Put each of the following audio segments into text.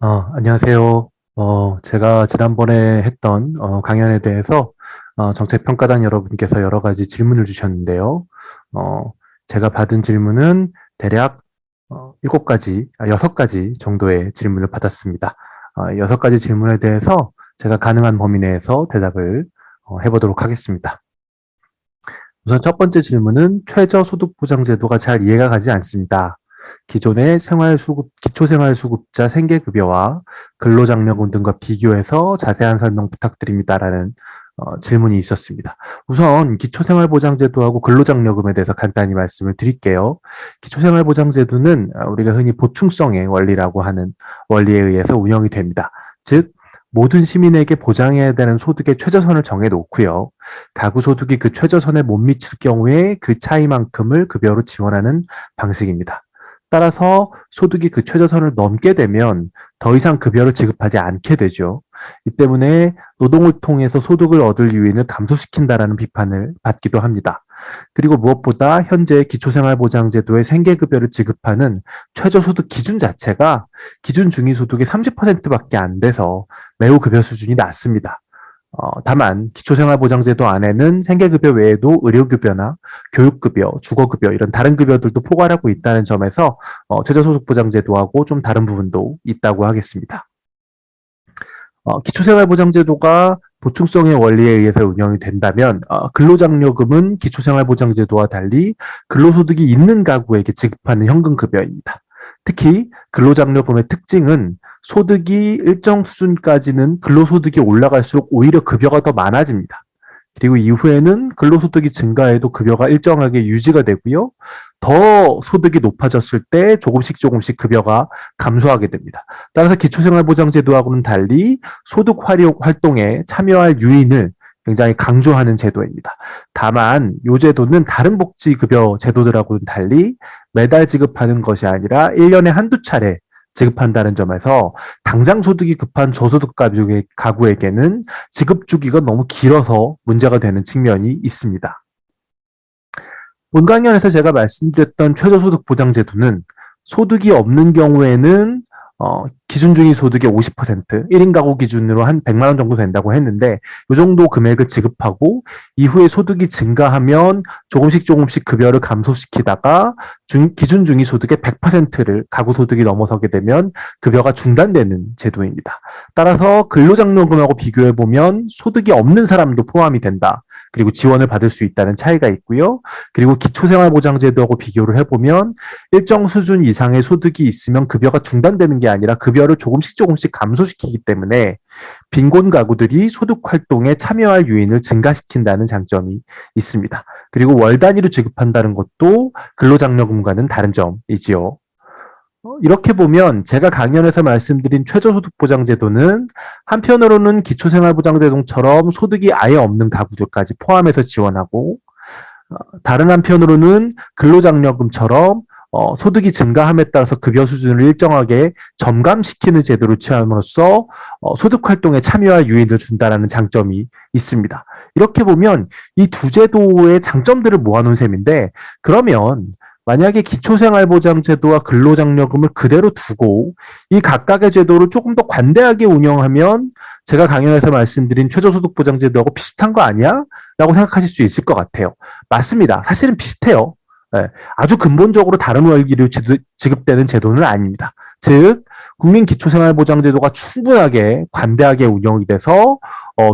안녕하세요. 제가 지난번에 했던 강연에 대해서 정책평가단 여러분께서 여러 가지 질문을 주셨는데요. 어, 제가 받은 질문은 대략 7가지, 6가지 정도의 질문을 받았습니다. 6가지 질문에 대해서 제가 가능한 범위 내에서 대답을 해보도록 하겠습니다. 우선 첫 번째 질문은 최저소득보장제도가 잘 이해가 가지 않습니다. 기존의 기초생활수급자 생계급여와 근로장려금 등과 비교해서 자세한 설명 부탁드립니다라는 질문이 있었습니다. 우선 기초생활보장제도하고 근로장려금에 대해서 간단히 말씀을 드릴게요. 기초생활보장제도는 우리가 흔히 보충성의 원리라고 하는 원리에 의해서 운영이 됩니다. 즉, 모든 시민에게 보장해야 되는 소득의 최저선을 정해놓고요. 가구 소득이 그 최저선에 못 미칠 경우에 그 차이만큼을 급여로 지원하는 방식입니다. 따라서 소득이 그 최저선을 넘게 되면 더 이상 급여를 지급하지 않게 되죠. 이 때문에 노동을 통해서 소득을 얻을 요인을 감소시킨다라는 비판을 받기도 합니다. 그리고 무엇보다 현재 기초생활보장제도의 생계급여를 지급하는 최저소득 기준 자체가 기준 중위소득의 30%밖에 안 돼서 매우 급여 수준이 낮습니다. 다만 기초생활보장제도 안에는 생계급여 외에도 의료급여나 교육급여, 주거급여 이런 다른 급여들도 포괄하고 있다는 점에서 최저소득보장제도하고 좀 다른 부분도 있다고 하겠습니다. 기초생활보장제도가 보충성의 원리에 의해서 운영이 된다면 근로장려금은 기초생활보장제도와 달리 근로소득이 있는 가구에게 지급하는 현금급여입니다. 특히 근로장려금의 특징은 소득이 일정 수준까지는 근로소득이 올라갈수록 오히려 급여가 더 많아집니다. 그리고 이후에는 근로소득이 증가해도 급여가 일정하게 유지가 되고요. 더 소득이 높아졌을 때 조금씩 급여가 감소하게 됩니다. 따라서 기초생활보장제도하고는 달리 소득 활동에 참여할 유인을 굉장히 강조하는 제도입니다. 다만 이 제도는 다른 복지급여 제도들하고는 달리 매달 지급하는 것이 아니라 1년에 한두 차례 지급한다는 점에서 당장 소득이 급한 저소득 가구에게는 지급 주기가 너무 길어서 문제가 되는 측면이 있습니다. 본 강연에서 제가 말씀드렸던 최저소득 보장제도는 소득이 없는 경우에는 기준 중위 소득의 50%, 1인 가구 기준으로 한 100만 원 정도 된다고 했는데 이 정도 금액을 지급하고 이후에 소득이 증가하면 조금씩 급여를 감소시키다가 기준 중위 소득의 100%를 가구 소득이 넘어서게 되면 급여가 중단되는 제도입니다. 따라서 근로장려금하고 비교해 보면 소득이 없는 사람도 포함이 된다. 그리고 지원을 받을 수 있다는 차이가 있고요. 그리고 기초생활보장제도하고 비교를 해보면 일정 수준 이상의 소득이 있으면 급여가 중단되는 게 아니라 급여를 조금씩 감소시키기 때문에 빈곤 가구들이 소득 활동에 참여할 요인을 증가시킨다는 장점이 있습니다. 그리고 월 단위로 지급한다는 것도 근로장려금과는 다른 점이지요. 이렇게 보면 제가 강연에서 말씀드린 최저소득보장제도는 한편으로는 기초생활보장제도처럼 소득이 아예 없는 가구들까지 포함해서 지원하고 다른 한편으로는 근로장려금처럼 소득이 증가함에 따라서 급여 수준을 일정하게 점감시키는 제도를 취함으로써 소득 활동에 참여할 유인을 준다는 장점이 있습니다. 이렇게 보면 이 두 제도의 장점들을 모아놓은 셈인데 그러면 만약에 기초생활보장제도와 근로장려금을 그대로 두고 이 각각의 제도를 조금 더 관대하게 운영하면 제가 강연에서 말씀드린 최저소득보장제도하고 비슷한 거 아니야? 라고 생각하실 수 있을 것 같아요. 맞습니다. 사실은 비슷해요. 네, 아주 근본적으로 다른 월기로 지급되는 제도는 아닙니다. 즉 국민기초생활보장제도가 충분하게 관대하게 운영이 돼서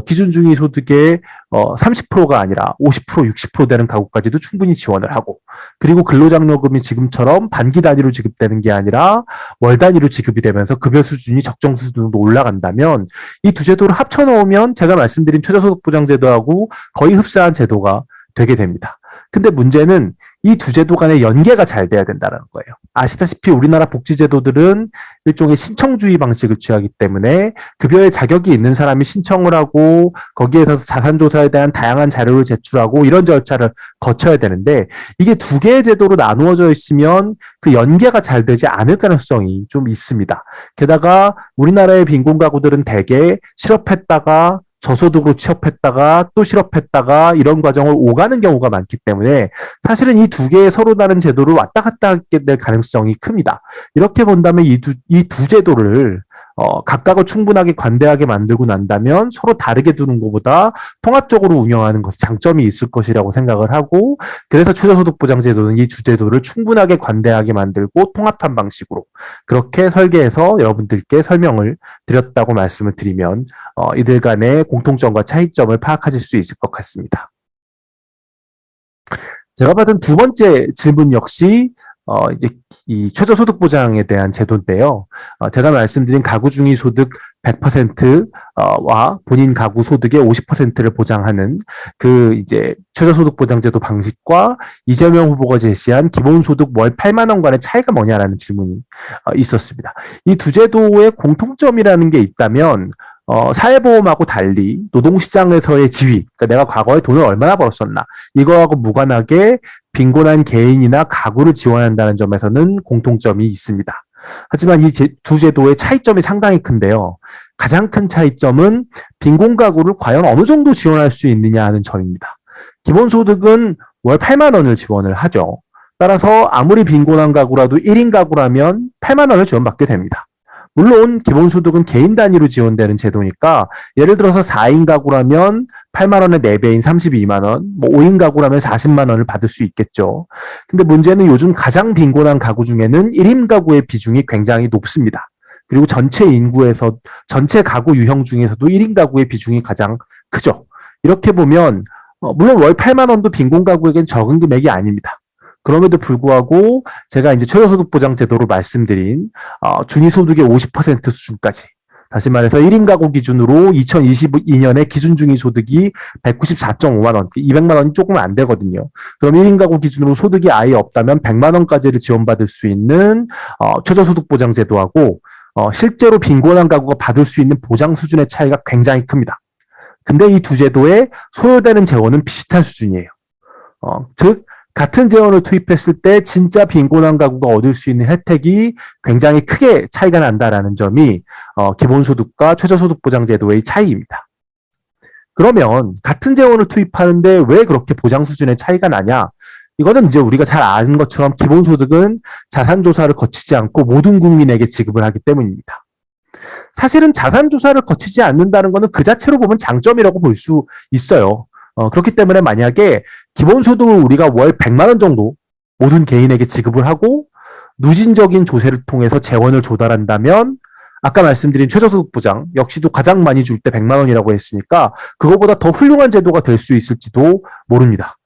기준 중위 소득의 30%가 아니라 50%, 60% 되는 가구까지도 충분히 지원을 하고 그리고 근로장려금이 지금처럼 반기 단위로 지급되는 게 아니라 월 단위로 지급이 되면서 급여 수준이 적정 수준으로 올라간다면 이 두 제도를 합쳐 놓으면 제가 말씀드린 최저소득보장제도하고 거의 흡사한 제도가 되게 됩니다. 근데 문제는 이 두 제도 간의 연계가 잘 돼야 된다는 거예요. 아시다시피 우리나라 복지제도들은 일종의 신청주의 방식을 취하기 때문에 급여에 자격이 있는 사람이 신청을 하고 거기에서 자산조사에 대한 다양한 자료를 제출하고 이런 절차를 거쳐야 되는데 이게 두 개의 제도로 나누어져 있으면 그 연계가 잘 되지 않을 가능성이 좀 있습니다. 게다가 우리나라의 빈곤 가구들은 대개 실업했다가 저소득으로 취업했다가 또 실업했다가 이런 과정을 오가는 경우가 많기 때문에 사실은 이 두 개의 서로 다른 제도를 왔다 갔다 하게 될 가능성이 큽니다. 이렇게 본다면 이 두 제도를 각각을 충분하게 관대하게 만들고 난다면 서로 다르게 두는 것보다 통합적으로 운영하는 것이 장점이 있을 것이라고 생각을 하고, 그래서 최저소득보장제도는 이 두 제도를 충분하게 관대하게 만들고 통합한 방식으로 그렇게 설계해서 여러분들께 설명을 드렸다고 말씀을 드리면 이들 간의 공통점과 차이점을 파악하실 수 있을 것 같습니다. 제가 받은 두 번째 질문 역시 이제 이 최저소득보장에 대한 제도인데요. 제가 말씀드린 가구 중위 소득 100%와 본인 가구 소득의 50%를 보장하는 그 이제 최저소득보장제도 방식과 이재명 후보가 제시한 기본소득 월 8만 원 간의 차이가 뭐냐라는 질문이 있었습니다. 이 두 제도의 공통점이라는 게 있다면 사회보험하고 달리 노동시장에서의 지위, 그러니까 내가 과거에 돈을 얼마나 벌었었나, 이거하고 무관하게 빈곤한 개인이나 가구를 지원한다는 점에서는 공통점이 있습니다. 하지만 이 두 제도의 차이점이 상당히 큰데요. 가장 큰 차이점은 빈곤 가구를 과연 어느 정도 지원할 수 있느냐 하는 점입니다. 기본소득은 월 8만 원을 지원을 하죠. 따라서 아무리 빈곤한 가구라도 1인 가구라면 8만 원을 지원받게 됩니다. 물론 기본소득은 개인 단위로 지원되는 제도니까 예를 들어서 4인 가구라면 8만 원의 4배인 32만 원, 5인 가구라면 40만 원을 받을 수 있겠죠. 근데 문제는 요즘 가장 빈곤한 가구 중에는 1인 가구의 비중이 굉장히 높습니다. 그리고 전체 인구에서 전체 가구 유형 중에서도 1인 가구의 비중이 가장 크죠. 이렇게 보면 물론 월 8만 원도 빈곤 가구에겐 적은 금액이 아닙니다. 그럼에도 불구하고 제가 이제 최저소득보장제도로 말씀드린 중위소득의 50% 수준까지, 다시 말해서 1인 가구 기준으로 2022년에 기준 중위소득이 194.5만 원, 200만 원이 조금 안 되거든요. 그럼 1인 가구 기준으로 소득이 아예 없다면 100만 원까지를 지원받을 수 있는 최저소득보장제도하고 실제로 빈곤한 가구가 받을 수 있는 보장 수준의 차이가 굉장히 큽니다. 근데 이 두 제도에 소요되는 재원은 비슷한 수준이에요. 즉 같은 재원을 투입했을 때 진짜 빈곤한 가구가 얻을 수 있는 혜택이 굉장히 크게 차이가 난다라는 점이 기본소득과 최저소득보장제도의 차이입니다. 그러면 같은 재원을 투입하는데 왜 그렇게 보장 수준의 차이가 나냐? 이거는 이제 우리가 잘 아는 것처럼 기본소득은 자산조사를 거치지 않고 모든 국민에게 지급을 하기 때문입니다. 사실은 자산조사를 거치지 않는다는 것은 그 자체로 보면 장점이라고 볼 수 있어요. 그렇기 때문에 만약에 기본소득을 우리가 월 100만 원 정도 모든 개인에게 지급을 하고 누진적인 조세를 통해서 재원을 조달한다면 아까 말씀드린 최저소득보장 역시도 가장 많이 줄 때 100만 원이라고 했으니까 그거보다 더 훌륭한 제도가 될 수 있을지도 모릅니다.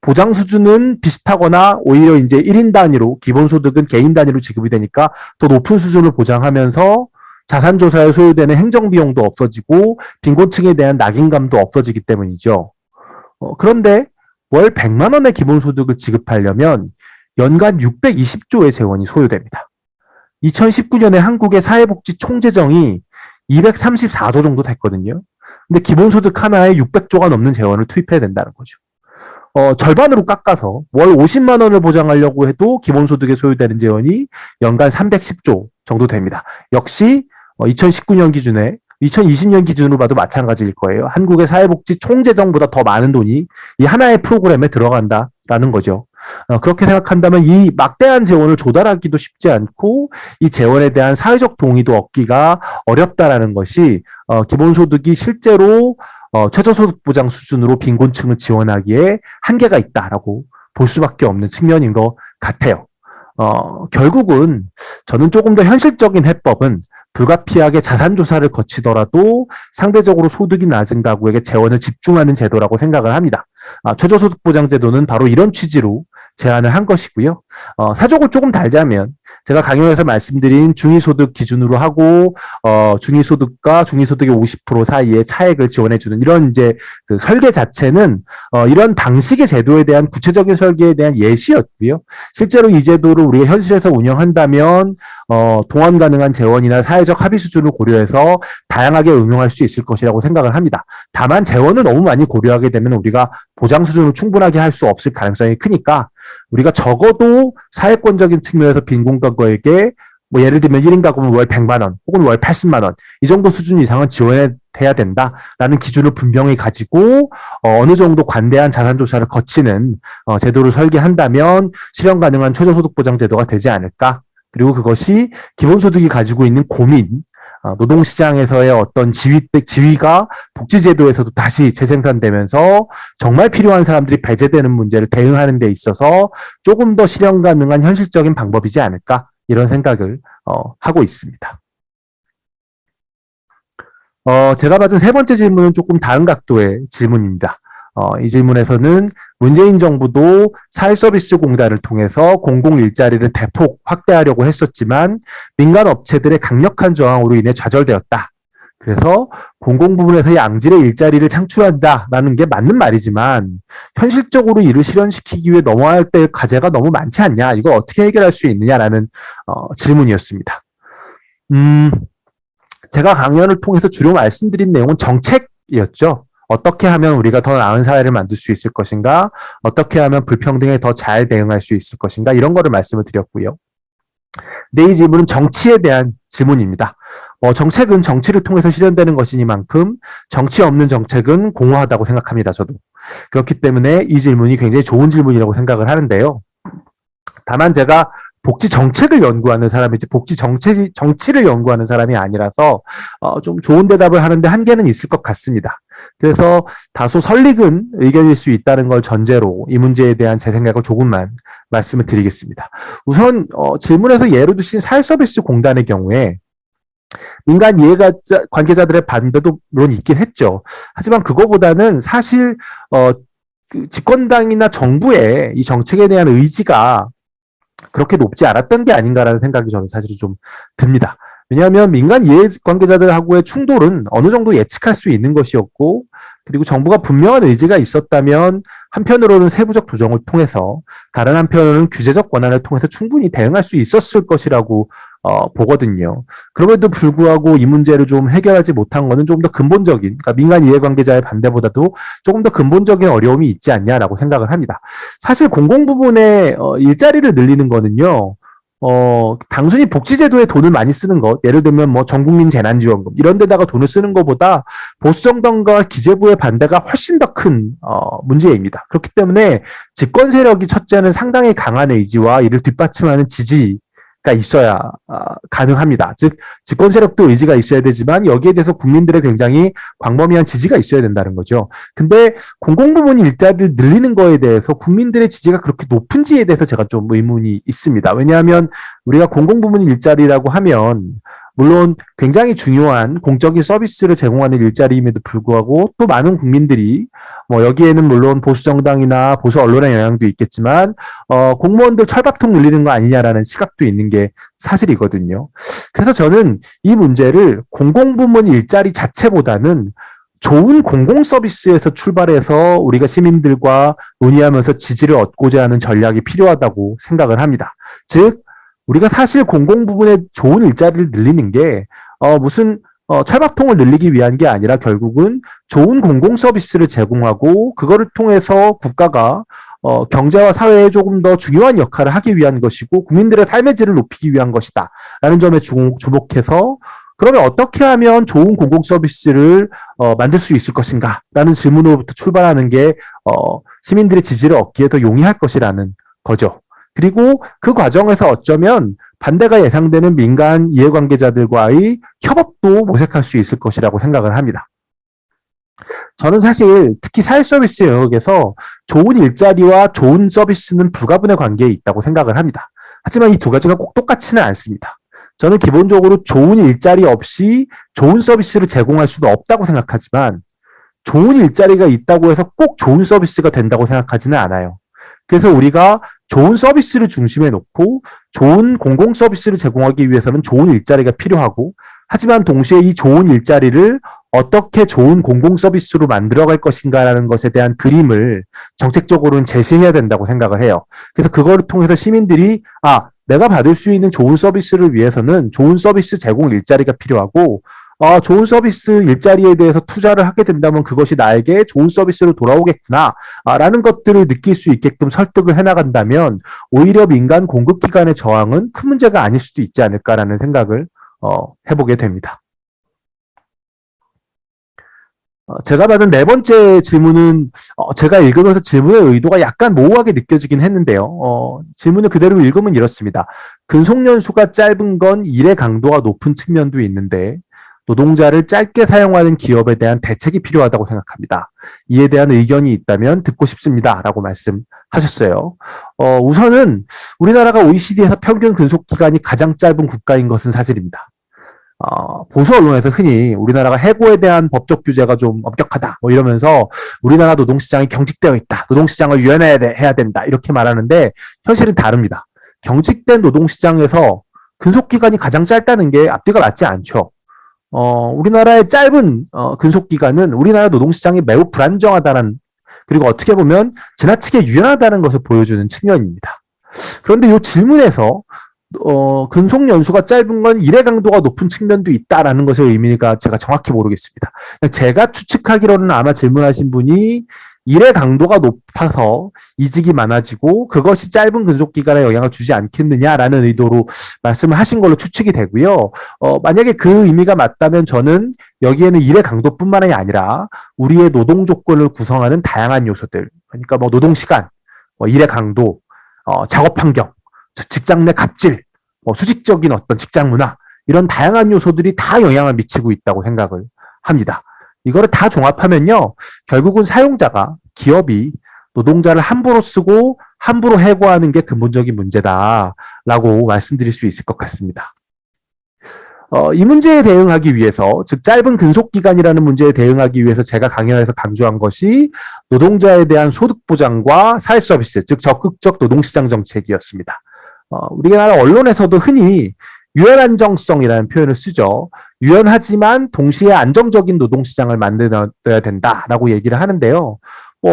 보장 수준은 비슷하거나 오히려 이제 1인 단위로 기본소득은 개인 단위로 지급이 되니까 더 높은 수준을 보장하면서 자산조사에 소요되는 행정비용도 없어지고 빈곤층에 대한 낙인감도 없어지기 때문이죠. 그런데 월 100만 원의 기본소득을 지급하려면 연간 620조의 재원이 소요됩니다. 2019년에 한국의 사회복지 총재정이 234조 정도 됐거든요. 근데 기본소득 하나에 600조가 넘는 재원을 투입해야 된다는 거죠. 절반으로 깎아서 월 50만 원을 보장하려고 해도 기본소득에 소요되는 재원이 연간 310조 정도 됩니다. 역시 2019년 기준에 2020년 기준으로 봐도 마찬가지일 거예요. 한국의 사회복지 총재정보다 더 많은 돈이 이 하나의 프로그램에 들어간다라는 거죠. 그렇게 생각한다면 이 막대한 재원을 조달하기도 쉽지 않고 이 재원에 대한 사회적 동의도 얻기가 어렵다라는 것이 기본소득이 실제로 최저소득보장 수준으로 빈곤층을 지원하기에 한계가 있다라고 볼 수밖에 없는 측면인 것 같아요. 결국은 저는 조금 더 현실적인 해법은 불가피하게 자산조사를 거치더라도 상대적으로 소득이 낮은 가구에게 재원을 집중하는 제도라고 생각을 합니다. 최저소득보장제도는 바로 이런 취지로 제안을 한 것이고요. 사족을 조금 달자면 제가 강연에서 말씀드린 중위소득 기준으로 하고 중위소득과 중위소득의 50% 사이의 차액을 지원해주는 이런 이제 그 설계 자체는 이런 방식의 제도에 대한 구체적인 설계에 대한 예시였고요. 실제로 이 제도를 우리가 현실에서 운영한다면 동원 가능한 재원이나 사회적 합의 수준을 고려해서 다양하게 응용할 수 있을 것이라고 생각을 합니다. 다만 재원을 너무 많이 고려하게 되면 우리가 보장 수준을 충분하게 할 수 없을 가능성이 크니까 우리가 적어도 사회권적인 측면에서 빈곤 가구에게 뭐 예를 들면 1인 가구면 월 100만 원 혹은 월 80만 원 이 정도 수준 이상은 지원해야 된다라는 기준을 분명히 가지고 어느 정도 관대한 자산조사를 거치는 제도를 설계한다면 실현 가능한 최저소득보장제도가 되지 않을까. 그리고 그것이 기본소득이 가지고 있는 고민, 노동시장에서의 어떤 지위가 복지제도에서도 다시 재생산되면서 정말 필요한 사람들이 배제되는 문제를 대응하는 데 있어서 조금 더 실현 가능한 현실적인 방법이지 않을까 이런 생각을 하고 있습니다. 제가 받은 세 번째 질문은 조금 다른 각도의 질문입니다. 이 질문에서는 문재인 정부도 사회서비스공단을 통해서 공공 일자리를 대폭 확대하려고 했었지만 민간 업체들의 강력한 저항으로 인해 좌절되었다. 그래서 공공부문에서 양질의 일자리를 창출한다라는 게 맞는 말이지만 현실적으로 이를 실현시키기 위해 넘어야 할 과제가 너무 많지 않냐, 이거 어떻게 해결할 수 있느냐라는 질문이었습니다. 제가 강연을 통해서 주로 말씀드린 내용은 정책이었죠. 어떻게 하면 우리가 더 나은 사회를 만들 수 있을 것인가, 어떻게 하면 불평등에 더 잘 대응할 수 있을 것인가, 이런 거를 말씀을 드렸고요. 이 질문은 정치에 대한 질문입니다. 정책은 정치를 통해서 실현되는 것이니만큼 정치 없는 정책은 공허하다고 생각합니다, 저도. 그렇기 때문에 이 질문이 굉장히 좋은 질문이라고 생각을 하는데요. 다만 제가 복지 정책을 연구하는 사람이지 정치를 연구하는 사람이 아니라서 좀 좋은 대답을 하는데 한계는 있을 것 같습니다. 그래서 다소 설익은 의견일 수 있다는 걸 전제로 이 문제에 대한 제 생각을 조금만 말씀을 드리겠습니다. 우선 질문에서 예로 드신 사회서비스 공단의 경우에 민간 이해관계자들의 반대도 물론 있긴 했죠. 하지만 그거보다는 사실 집권당이나 정부의 이 정책에 대한 의지가 그렇게 높지 않았던 게 아닌가라는 생각이 저는 사실 좀 듭니다. 왜냐하면 민간 이해관계자들하고의 충돌은 어느 정도 예측할 수 있는 것이었고, 그리고 정부가 분명한 의지가 있었다면 한편으로는 세부적 조정을 통해서, 다른 한편으로는 규제적 권한을 통해서 충분히 대응할 수 있었을 것이라고 보거든요. 그럼에도 불구하고 이 문제를 좀 해결하지 못한 것은 조금 더 근본적인, 그러니까 민간 이해관계자의 반대보다도 조금 더 근본적인 어려움이 있지 않냐라고 생각을 합니다. 사실 공공부문의 일자리를 늘리는 거는요, 단순히 복지제도에 돈을 많이 쓰는 것, 예를 들면 뭐 전국민 재난지원금 이런 데다가 돈을 쓰는 것보다 보수정당과 기재부의 반대가 훨씬 더 큰 문제입니다. 그렇기 때문에 집권 세력이 첫째는 상당히 강한 의지와 이를 뒷받침하는 지지가 있어야 가능합니다. 즉 집권 세력도 의지가 있어야 되지만 여기에 대해서 국민들의 굉장히 광범위한 지지가 있어야 된다는 거죠. 근데 공공부문 일자리를 늘리는 거에 대해서 국민들의 지지가 그렇게 높은지에 대해서 제가 좀 의문이 있습니다. 왜냐하면 우리가 공공부문 일자리라고 하면 물론 굉장히 중요한 공적인 서비스를 제공하는 일자리임에도 불구하고 또 많은 국민들이 뭐 여기에는 물론 보수 정당이나 보수 언론의 영향도 있겠지만 공무원들 철밥통 늘리는 거 아니냐라는 시각도 있는 게 사실이거든요. 그래서 저는 이 문제를 공공부문 일자리 자체보다는 좋은 공공 서비스에서 출발해서 우리가 시민들과 논의하면서 지지를 얻고자 하는 전략이 필요하다고 생각을 합니다. 즉 우리가 사실 공공 부분에 좋은 일자리를 늘리는 게 무슨 철밥통을 늘리기 위한 게 아니라 결국은 좋은 공공 서비스를 제공하고 그거를 통해서 국가가 경제와 사회에 조금 더 중요한 역할을 하기 위한 것이고 국민들의 삶의 질을 높이기 위한 것이다 라는 점에 주목해서 그러면 어떻게 하면 좋은 공공 서비스를 만들 수 있을 것인가 라는 질문으로부터 출발하는 게 시민들의 지지를 얻기에 더 용이할 것이라는 거죠. 그리고 그 과정에서 어쩌면 반대가 예상되는 민간 이해관계자들과의 협업도 모색할 수 있을 것이라고 생각을 합니다. 저는 사실 특히 사회서비스 영역에서 좋은 일자리와 좋은 서비스는 불가분의 관계에 있다고 생각을 합니다. 하지만 이 두 가지가 꼭 똑같지는 않습니다. 저는 기본적으로 좋은 일자리 없이 좋은 서비스를 제공할 수도 없다고 생각하지만 좋은 일자리가 있다고 해서 꼭 좋은 서비스가 된다고 생각하지는 않아요. 그래서 우리가 좋은 서비스를 중심에 놓고 좋은 공공 서비스를 제공하기 위해서는 좋은 일자리가 필요하고 하지만 동시에 이 좋은 일자리를 어떻게 좋은 공공 서비스로 만들어갈 것인가라는 것에 대한 그림을 정책적으로는 제시해야 된다고 생각을 해요. 그래서 그거를 통해서 시민들이 내가 받을 수 있는 좋은 서비스를 위해서는 좋은 서비스 제공 일자리가 필요하고 좋은 서비스 일자리에 대해서 투자를 하게 된다면 그것이 나에게 좋은 서비스로 돌아오겠구나 라는 것들을 느낄 수 있게끔 설득을 해나간다면 오히려 민간 공급기관의 저항은 큰 문제가 아닐 수도 있지 않을까라는 생각을 해보게 됩니다. 제가 받은 네 번째 질문은 제가 읽으면서 질문의 의도가 약간 모호하게 느껴지긴 했는데요. 질문을 그대로 읽으면 이렇습니다. 근속연수가 짧은 건 일의 강도가 높은 측면도 있는데 노동자를 짧게 사용하는 기업에 대한 대책이 필요하다고 생각합니다. 이에 대한 의견이 있다면 듣고 싶습니다. 라고 말씀하셨어요. 우선은 우리나라가 OECD에서 평균 근속기간이 가장 짧은 국가인 것은 사실입니다. 보수 언론에서 흔히 우리나라가 해고에 대한 법적 규제가 좀 엄격하다 뭐 이러면서 우리나라 노동시장이 경직되어 있다. 노동시장을 유연해야 된다. 이렇게 말하는데 현실은 다릅니다. 경직된 노동시장에서 근속기간이 가장 짧다는 게 앞뒤가 맞지 않죠. 우리나라의 짧은 근속기간은 우리나라 노동시장이 매우 불안정하다는, 그리고 어떻게 보면 지나치게 유연하다는 것을 보여주는 측면입니다. 그런데 이 질문에서 근속 연수가 짧은 건 일의 강도가 높은 측면도 있다라는 것의 의미가 제가 정확히 모르겠습니다. 제가 추측하기로는 아마 질문하신 분이 일의 강도가 높아서 이직이 많아지고 그것이 짧은 근속 기간에 영향을 주지 않겠느냐라는 의도로 말씀을 하신 걸로 추측이 되고요. 만약에 그 의미가 맞다면 저는 여기에는 일의 강도뿐만이 아니라 우리의 노동 조건을 구성하는 다양한 요소들, 그러니까 뭐 노동 시간, 일의 강도, 작업 환경, 직장 내 갑질, 수직적인 어떤 직장 문화, 이런 다양한 요소들이 다 영향을 미치고 있다고 생각을 합니다. 이거를 다 종합하면요, 결국은 사용자가, 기업이 노동자를 함부로 쓰고 함부로 해고하는 게 근본적인 문제다라고 말씀드릴 수 있을 것 같습니다. 이 문제에 대응하기 위해서, 즉 짧은 근속기간이라는 문제에 대응하기 위해서 제가 강연에서 강조한 것이 노동자에 대한 소득 보장과 사회 서비스, 즉 적극적 노동시장 정책이었습니다. 우리나라 언론에서도 흔히 유연 안정성이라는 표현을 쓰죠. 유연하지만 동시에 안정적인 노동시장을 만들어야 된다라고 얘기를 하는데요.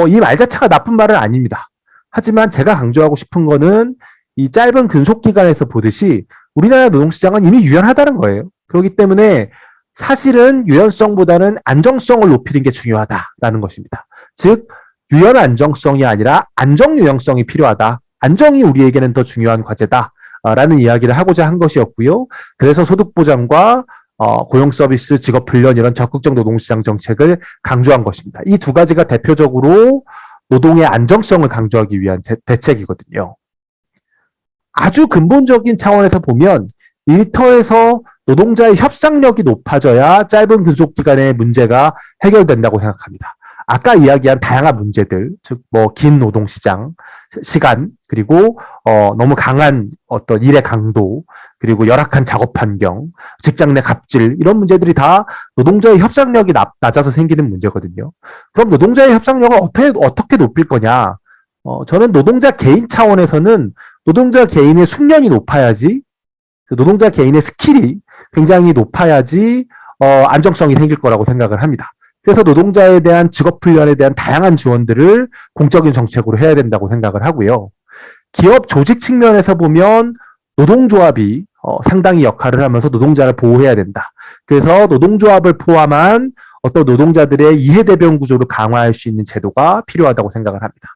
이 말 자체가 나쁜 말은 아닙니다. 하지만 제가 강조하고 싶은 거는 이 짧은 근속기간에서 보듯이 우리나라 노동시장은 이미 유연하다는 거예요. 그렇기 때문에 사실은 유연성보다는 안정성을 높이는 게 중요하다라는 것입니다. 즉, 유연 안정성이 아니라 안정 유연성이 필요하다. 안정이 우리에게는 더 중요한 과제다. 라는 이야기를 하고자 한 것이었고요. 그래서 소득보장과 고용 서비스, 직업 훈련 이런 적극적 노동시장 정책을 강조한 것입니다. 이 두 가지가 대표적으로 노동의 안정성을 강조하기 위한 대책이거든요. 아주 근본적인 차원에서 보면 일터에서 노동자의 협상력이 높아져야 짧은 근속기간의 문제가 해결된다고 생각합니다. 아까 이야기한 다양한 문제들, 즉 긴 노동시장, 시간, 그리고 너무 강한 어떤 일의 강도, 그리고 열악한 작업 환경, 직장 내 갑질, 이런 문제들이 다 노동자의 협상력이 낮아서 생기는 문제거든요. 그럼 노동자의 협상력을 어떻게 높일 거냐? 저는 노동자 개인 차원에서는 노동자 개인의 숙련이 높아야지, 노동자 개인의 스킬이 굉장히 높아야지 안정성이 생길 거라고 생각을 합니다. 그래서 노동자에 대한 직업훈련에 대한 다양한 지원들을 공적인 정책으로 해야 된다고 생각을 하고요. 기업 조직 측면에서 보면 노동조합이 상당히 역할을 하면서 노동자를 보호해야 된다. 그래서 노동조합을 포함한 어떤 노동자들의 이해대변 구조를 강화할 수 있는 제도가 필요하다고 생각을 합니다.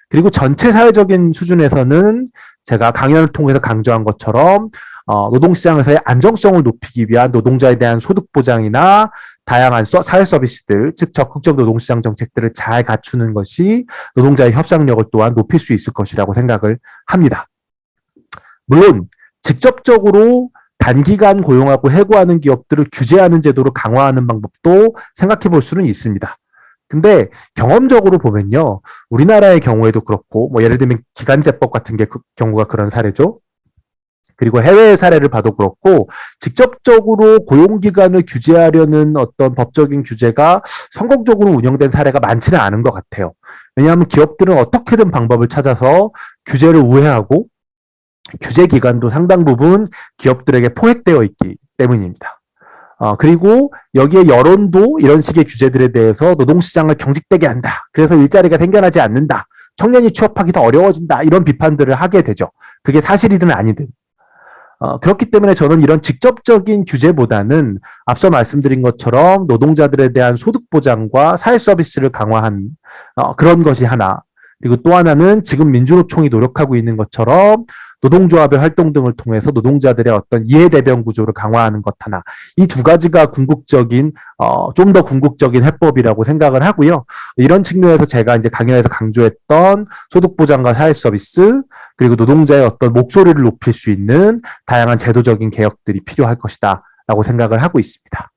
그리고 전체 사회적인 수준에서는 제가 강연을 통해서 강조한 것처럼 노동시장에서의 안정성을 높이기 위한 노동자에 대한 소득 보장이나 다양한 사회 서비스들, 즉 적극적 노동시장 정책들을 잘 갖추는 것이 노동자의 협상력을 또한 높일 수 있을 것이라고 생각을 합니다. 물론 직접적으로 단기간 고용하고 해고하는 기업들을 규제하는 제도를 강화하는 방법도 생각해 볼 수는 있습니다. 근데 경험적으로 보면요, 우리나라의 경우에도 그렇고, 예를 들면 기간제법 같은 게 경우가 그런 사례죠. 그리고 해외의 사례를 봐도 그렇고, 직접적으로 고용기간을 규제하려는 어떤 법적인 규제가 성공적으로 운영된 사례가 많지는 않은 것 같아요. 왜냐하면 기업들은 어떻게든 방법을 찾아서 규제를 우회하고, 규제 기간도 상당 부분 기업들에게 포획되어 있기 때문입니다. 그리고 여기에 여론도 이런 식의 규제들에 대해서 노동시장을 경직되게 한다. 그래서 일자리가 생겨나지 않는다. 청년이 취업하기 더 어려워진다. 이런 비판들을 하게 되죠. 그게 사실이든 아니든. 그렇기 때문에 저는 이런 직접적인 규제보다는 앞서 말씀드린 것처럼 노동자들에 대한 소득 보장과 사회 서비스를 강화한 그런 것이 하나. 그리고 또 하나는 지금 민주노총이 노력하고 있는 것처럼 노동조합의 활동 등을 통해서 노동자들의 어떤 이해대변 구조를 강화하는 것 하나. 이 두 가지가 궁극적인, 좀 더 궁극적인 해법이라고 생각을 하고요. 이런 측면에서 제가 이제 강연에서 강조했던 소득보장과 사회 서비스, 그리고 노동자의 어떤 목소리를 높일 수 있는 다양한 제도적인 개혁들이 필요할 것이다. 라고 생각을 하고 있습니다.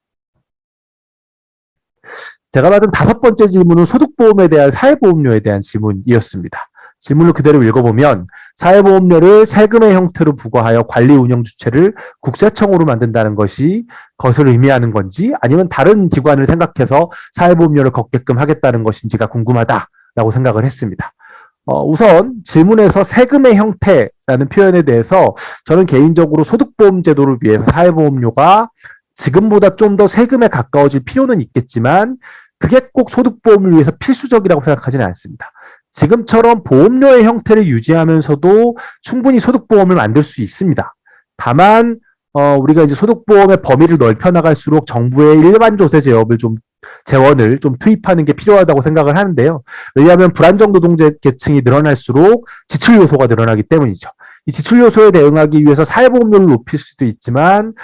제가 받은 5번째 질문은 소득보험에 대한 사회보험료에 대한 질문이었습니다. 질문을 그대로 읽어보면 사회보험료를 세금의 형태로 부과하여 관리 운영 주체를 국세청으로 만든다는 것이 그것을 의미하는 건지 아니면 다른 기관을 생각해서 사회보험료를 걷게끔 하겠다는 것인지가 궁금하다라고 생각을 했습니다. 우선 질문에서 세금의 형태라는 표현에 대해서 저는 개인적으로 소득보험 제도를 위해서 사회보험료가 지금보다 좀 더 세금에 가까워질 필요는 있겠지만 그게 꼭 소득보험을 위해서 필수적이라고 생각하지는 않습니다. 지금처럼 보험료의 형태를 유지하면서도 충분히 소득보험을 만들 수 있습니다. 다만 우리가 이제 소득보험의 범위를 넓혀 나갈수록 정부의 일반 조세 재원을 좀 투입하는 게 필요하다고 생각을 하는데요. 왜냐하면 불안정 노동자 계층이 늘어날수록 지출 요소가 늘어나기 때문이죠. 이 지출 요소에 대응하기 위해서 사회보험료를 높일 수도 있지만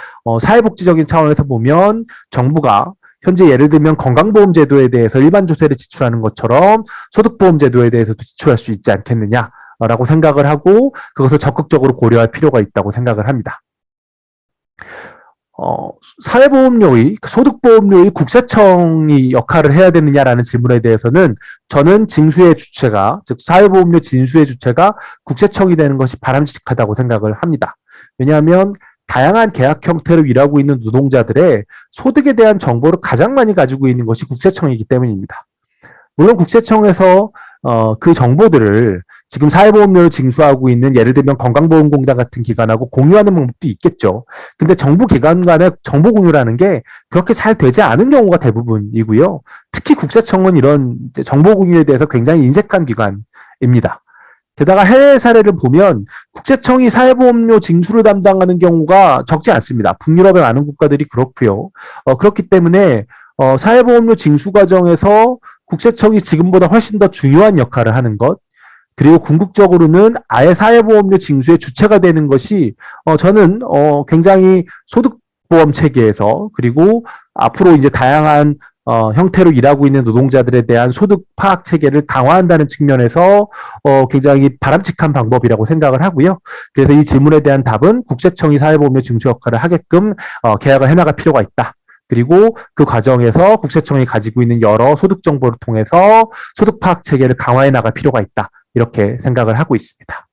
사회복지적인 차원에서 보면 정부가 현재 예를 들면 건강보험 제도에 대해서 일반 조세를 지출하는 것처럼 소득보험 제도에 대해서도 지출할 수 있지 않겠느냐라고 생각을 하고 그것을 적극적으로 고려할 필요가 있다고 생각을 합니다. 사회보험료의 소득보험료의 국세청이 역할을 해야 되느냐라는 질문에 대해서는 저는 징수의 주체가 즉 사회보험료 징수의 주체가 국세청이 되는 것이 바람직하다고 생각을 합니다. 왜냐하면 다양한 계약 형태로 일하고 있는 노동자들의 소득에 대한 정보를 가장 많이 가지고 있는 것이 국세청이기 때문입니다. 물론 국세청에서 그 정보들을 지금 사회보험료를 징수하고 있는 예를 들면 건강보험공단 같은 기관하고 공유하는 방법도 있겠죠. 근데 정부 기관 간의 정보 공유라는 게 그렇게 잘 되지 않은 경우가 대부분이고요. 특히 국세청은 이런 정보 공유에 대해서 굉장히 인색한 기관입니다. 게다가 해외 사례를 보면 국세청이 사회보험료 징수를 담당하는 경우가 적지 않습니다. 북유럽의 많은 국가들이 그렇고요. 그렇기 때문에 사회보험료 징수 과정에서 국세청이 지금보다 훨씬 더 중요한 역할을 하는 것, 그리고 궁극적으로는 아예 사회보험료 징수의 주체가 되는 것이 저는 굉장히 소득보험 체계에서 그리고 앞으로 이제 다양한 형태로 일하고 있는 노동자들에 대한 소득 파악 체계를 강화한다는 측면에서 굉장히 바람직한 방법이라고 생각을 하고요. 그래서 이 질문에 대한 답은 국세청이 사회보험료 징수 역할을 하게끔 계약을 해나갈 필요가 있다. 그리고 그 과정에서 국세청이 가지고 있는 여러 소득 정보를 통해서 소득 파악 체계를 강화해 나갈 필요가 있다. 이렇게 생각을 하고 있습니다.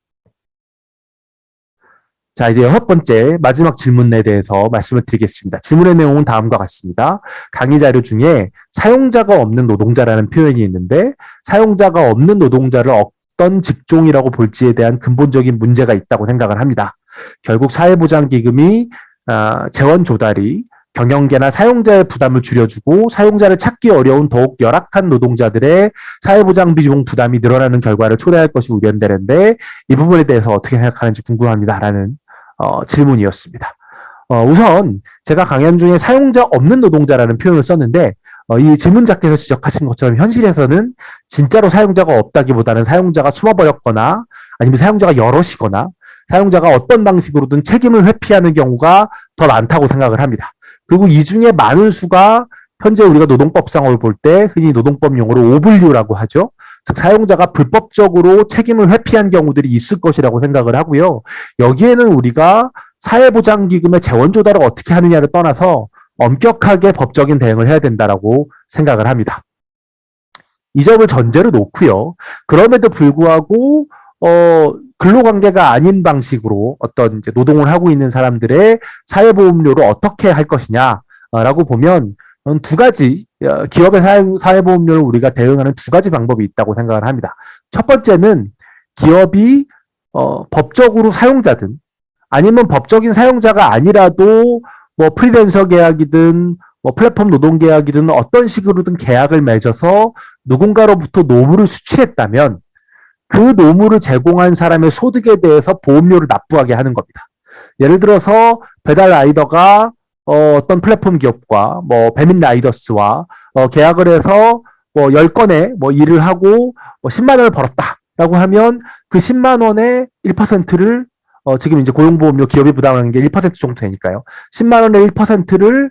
자, 이제 6번째 마지막 질문에 대해서 말씀을 드리겠습니다. 질문의 내용은 다음과 같습니다. 강의 자료 중에 사용자가 없는 노동자라는 표현이 있는데 사용자가 없는 노동자를 어떤 직종이라고 볼지에 대한 근본적인 문제가 있다고 생각을 합니다. 결국 사회보장기금이 재원 조달이 경영계나 사용자의 부담을 줄여주고 사용자를 찾기 어려운 더욱 열악한 노동자들의 사회보장 비용 부담이 늘어나는 결과를 초래할 것이 우려되는데 이 부분에 대해서 어떻게 생각하는지 궁금합니다라는 질문이었습니다. 우선 제가 강연 중에 사용자 없는 노동자라는 표현을 썼는데 이 질문자께서 지적하신 것처럼 현실에서는 진짜로 사용자가 없다기보다는 사용자가 숨어버렸거나 아니면 사용자가 여럿이거나 사용자가 어떤 방식으로든 책임을 회피하는 경우가 더 많다고 생각을 합니다. 그리고 이 중에 많은 수가 현재 우리가 노동법상으로 볼 때 흔히 노동법 용어로 오블류라고 하죠. 즉 사용자가 불법적으로 책임을 회피한 경우들이 있을 것이라고 생각을 하고요. 여기에는 우리가 사회보장기금의 재원 조달을 어떻게 하느냐를 떠나서 엄격하게 법적인 대응을 해야 된다라고 생각을 합니다. 이 점을 전제로 놓고요. 그럼에도 불구하고 근로관계가 아닌 방식으로 어떤 이제 노동을 하고 있는 사람들의 사회보험료를 어떻게 할 것이냐라고 보면 두 가지 기업의 사회보험료를 우리가 대응하는 두 가지 방법이 있다고 생각을 합니다. 첫 번째는 기업이 법적으로 사용자든 아니면 법적인 사용자가 아니라도 뭐 프리랜서 계약이든 뭐 플랫폼 노동 계약이든 어떤 식으로든 계약을 맺어서 누군가로부터 노무를 수취했다면 그 노무를 제공한 사람의 소득에 대해서 보험료를 납부하게 하는 겁니다. 예를 들어서 배달 라이더가 어떤 플랫폼 기업과 뭐 배민 라이더스와 계약을 해서 뭐 10건의 뭐 일을 하고 뭐 10만 원을 벌었다라고 하면 그 10만 원의 1%를 지금 이제 고용보험료 기업이 부담하는 게 1% 정도 되니까요. 10만 원의 1%를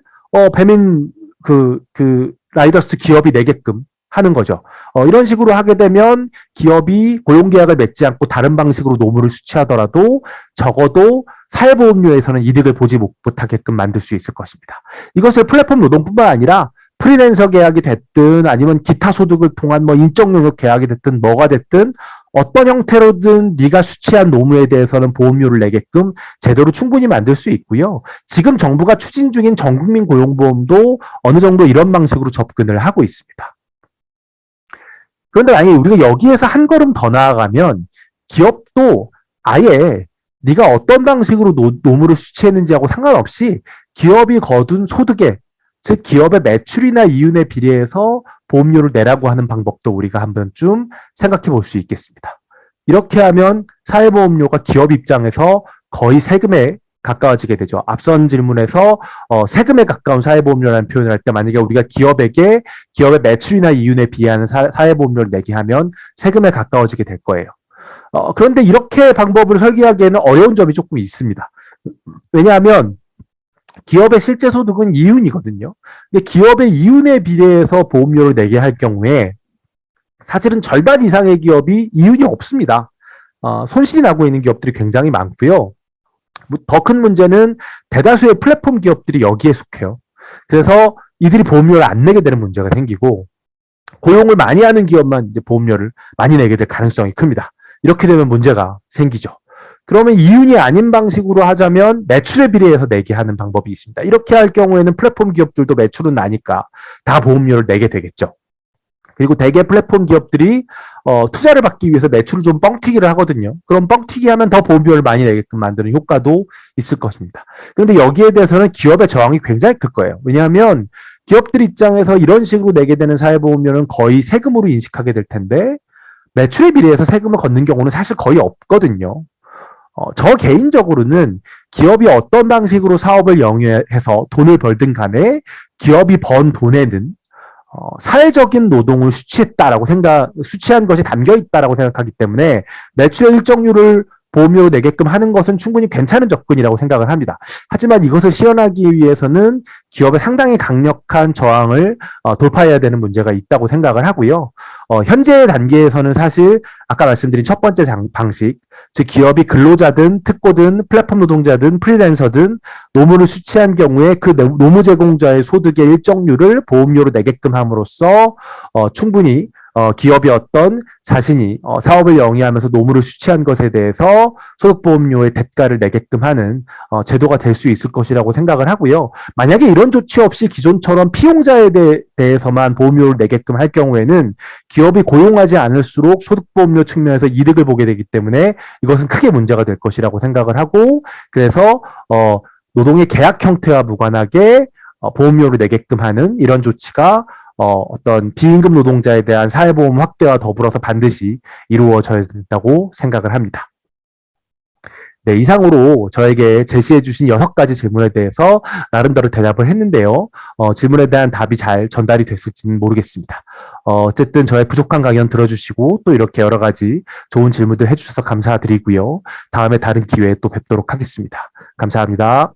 배민 그 라이더스 기업이 내게끔 하는 거죠. 이런 식으로 하게 되면 기업이 고용계약을 맺지 않고 다른 방식으로 노무를 수취하더라도 적어도 사회보험료에서는 이득을 보지 못하게끔 만들 수 있을 것입니다. 이것을 플랫폼 노동뿐만 아니라 프리랜서 계약이 됐든 아니면 기타 소득을 통한 뭐 인적 용역 계약이 됐든 뭐가 됐든 어떤 형태로든 네가 수취한 노무에 대해서는 보험료를 내게끔 제도를 충분히 만들 수 있고요. 지금 정부가 추진 중인 전국민 고용보험도 어느 정도 이런 방식으로 접근을 하고 있습니다. 그런데 만약에 우리가 여기에서 한 걸음 더 나아가면 기업도 아예 네가 어떤 방식으로 노무를 수취했는지하고 상관없이 기업이 거둔 소득에, 즉 기업의 매출이나 이윤에 비례해서 보험료를 내라고 하는 방법도 우리가 한 번쯤 생각해 볼 수 있겠습니다. 이렇게 하면 사회보험료가 기업 입장에서 거의 세금에 가까워지게 되죠. 앞선 질문에서 세금에 가까운 사회보험료라는 표현을 할 때 만약에 우리가 기업에게 기업의 매출이나 이윤에 비하는 사회보험료를 내게 하면 세금에 가까워지게 될 거예요. 그런데 이렇게 방법을 설계하기에는 어려운 점이 조금 있습니다. 왜냐하면 기업의 실제 소득은 이윤이거든요. 근데 기업의 이윤에 비례해서 보험료를 내게 할 경우에 사실은 절반 이상의 기업이 이윤이 없습니다. 손실이 나고 있는 기업들이 굉장히 많고요. 더 큰 문제는 대다수의 플랫폼 기업들이 여기에 속해요. 그래서 이들이 보험료를 안 내게 되는 문제가 생기고 고용을 많이 하는 기업만 이제 보험료를 많이 내게 될 가능성이 큽니다. 이렇게 되면 문제가 생기죠. 그러면 이윤이 아닌 방식으로 하자면 매출에 비례해서 내게 하는 방법이 있습니다. 이렇게 할 경우에는 플랫폼 기업들도 매출은 나니까 다 보험료를 내게 되겠죠. 그리고 대개 플랫폼 기업들이 투자를 받기 위해서 매출을 좀 뻥튀기를 하거든요. 그럼 뻥튀기 하면 더 보험료를 많이 내게끔 만드는 효과도 있을 것입니다. 그런데 여기에 대해서는 기업의 저항이 굉장히 클 거예요. 왜냐하면 기업들 입장에서 이런 식으로 내게 되는 사회보험료는 거의 세금으로 인식하게 될 텐데 매출에 비례해서 세금을 걷는 경우는 사실 거의 없거든요. 저 개인적으로는 기업이 어떤 방식으로 사업을 영위해서 돈을 벌든 간에 기업이 번 돈에는 사회적인 노동을 수취한 것이 담겨 있다라고 생각하기 때문에 매출의 일정률을 보험료로 내게끔 하는 것은 충분히 괜찮은 접근이라고 생각을 합니다. 하지만 이것을 시연하기 위해서는 기업의 상당히 강력한 저항을 돌파해야 되는 문제가 있다고 생각을 하고요. 현재 단계에서는 사실 아까 말씀드린 첫 번째 방식, 즉 기업이 근로자든 특고든 플랫폼 노동자든 프리랜서든 노무를 수취한 경우에 그 노무 제공자의 소득의 일정률을 보험료로 내게끔 함으로써 충분히 기업이 어떤 자신이 사업을 영위하면서 노무를 수취한 것에 대해서 소득보험료의 대가를 내게끔 하는 제도가 될 수 있을 것이라고 생각을 하고요. 만약에 이런 조치 없이 기존처럼 피용자에 대해서만 보험료를 내게끔 할 경우에는 기업이 고용하지 않을수록 소득보험료 측면에서 이득을 보게 되기 때문에 이것은 크게 문제가 될 것이라고 생각을 하고, 그래서 노동의 계약 형태와 무관하게 보험료를 내게끔 하는 이런 조치가 어떤 비임금 노동자에 대한 사회보험 확대와 더불어서 반드시 이루어져야 된다고 생각을 합니다. 네, 이상으로 저에게 제시해 주신 6가지 질문에 대해서 나름대로 대답을 했는데요. 질문에 대한 답이 잘 전달이 됐을지는 모르겠습니다. 어쨌든 저의 부족한 강연 들어주시고 또 이렇게 여러 가지 좋은 질문들 해주셔서 감사드리고요. 다음에 다른 기회에 또 뵙도록 하겠습니다. 감사합니다.